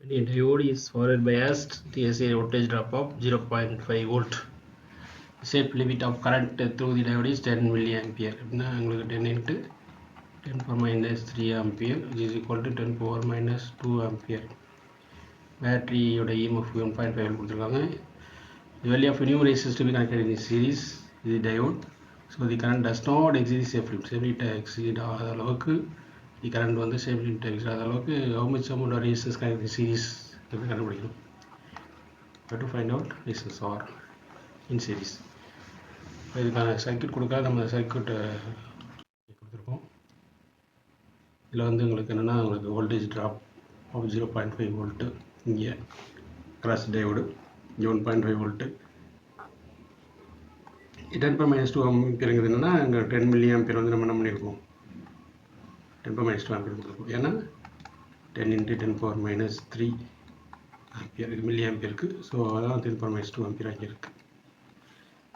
The diode is forward biased TSA voltage drop of 0.5 volt. Safe limit of current through the diode is 10 milliampere. Now 10 into 10 power minus 3 ampere, which is equal to 10 power minus 2 ampere. Battery EMF 1.5 கொடுத்திருக்காங்க. The value of new resistors to be connected in this series is the diode. So the current does not exceed the safe limit. Safe limit exceed ஆகாத அளவுக்கு the current வந்து safe limit exceed ஆகாத அளவுக்கு how much amount of resistors connected in series எப்படி கண்டுபிடிக்கணும்? How to find out resistors are in series. இதுக்கான circuit கொடுக்காத நம்ம சர்க்யூட் கொடுத்துருக்கோம். இதில் வந்து உங்களுக்கு என்னென்னா உங்களுக்கு வோல்டேஜ் ட்ராப் ஆஃப் 0.5 வோல்ட்டு இங்கே cross diode 1.5 volt 10 power minus 2 ஆம்பியருங்கிறது என்னென்னா இங்கே 10 மில்லி ஆம்பியர் வந்து நம்ம என்ன பண்ணியிருக்கோம் 10 power minus 2 ஆம்பியர் கொடுத்துருக்கோம். ஏன்னா 10 into 10 power minus 3 ஆம்பியர் இது மில்லி ஆம்பியருக்கு. ஸோ அதான் 10 power minus 2 ஆம்பியர் அங்கே இருக்குது.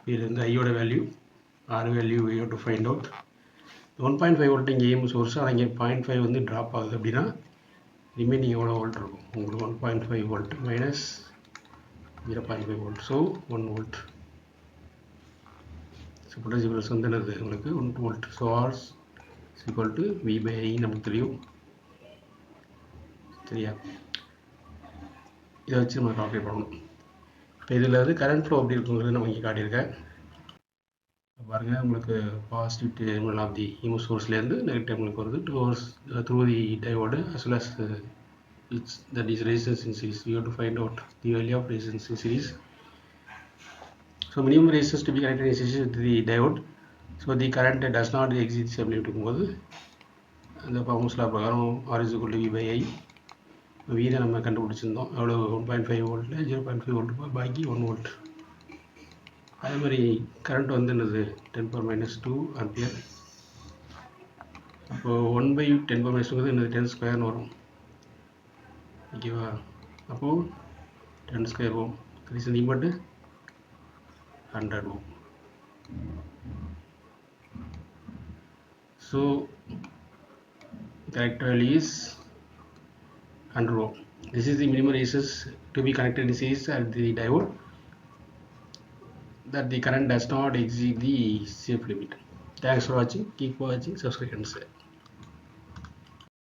இதில் வந்து ஐயோட வேல்யூ ஆர் வேல்யூ ஐயோ டு ஃபைண்ட் அவுட் 1.5 வோல்ட் இங்கே ஏஎம் சோர்ஸ் ஆனால் இங்கே 0.5 வந்து ட்ராப் ஆகுது அப்படின்னா ரிமைனிங் எவ்வளோ வோல்ட் இருக்கும் உங்களுக்கு 1.5 volt minus 0.5 volt so 1 volt. So potential வந்து என்னது உங்களுக்கு 1 volt. So R is equal to V by I நமக்கு தெரியும் சரியா. இதை வச்சு நம்ம கால்குலேட் பண்ணணும். இப்போ இதில் வந்து கரண்ட் ஃப்ளோ எப்படி இருக்குங்கிறது நம்ம இங்கே காட்டியிருக்கேன் பாருங்கள். உங்களுக்கு positive terminal of the EMF சோர்ஸ்லேருந்து நெகட்டிவ் டெர்மினலுக்கு வருது towards through the diode as well as that is resistance in series. We have to find out the value of resistance in series. So minimum resistance to be connected in series with the diode. So the current does not exceed the limit இருக்கும்போது அந்த formula பிரகாரம் R is equal to V by I. V தான் நம்ம கண்டுபிடிச்சிருந்தோம் எவ்வளோ 1.5 வோல்ட்டில் 0.5 volt பாக்கி 1 volt. அதே மாதிரி கரண்ட் வந்து என்னது 10 power minus 2 ஆம்பியர். அப்போது 1/10 power minus 2 என்னது 10 ஸ்கொயர்னு வரும் ஓகேவா. அப்போது 10 ஸ்கொயர் ஓம் ரீசனிங் பட்டு 100 ohm. So correct value is 100 ohm. This is the minimum resistance to be connected in series at the diode that the current does not exceed the safe limit. Thanks for watching. Keep watching. Subscribe and share.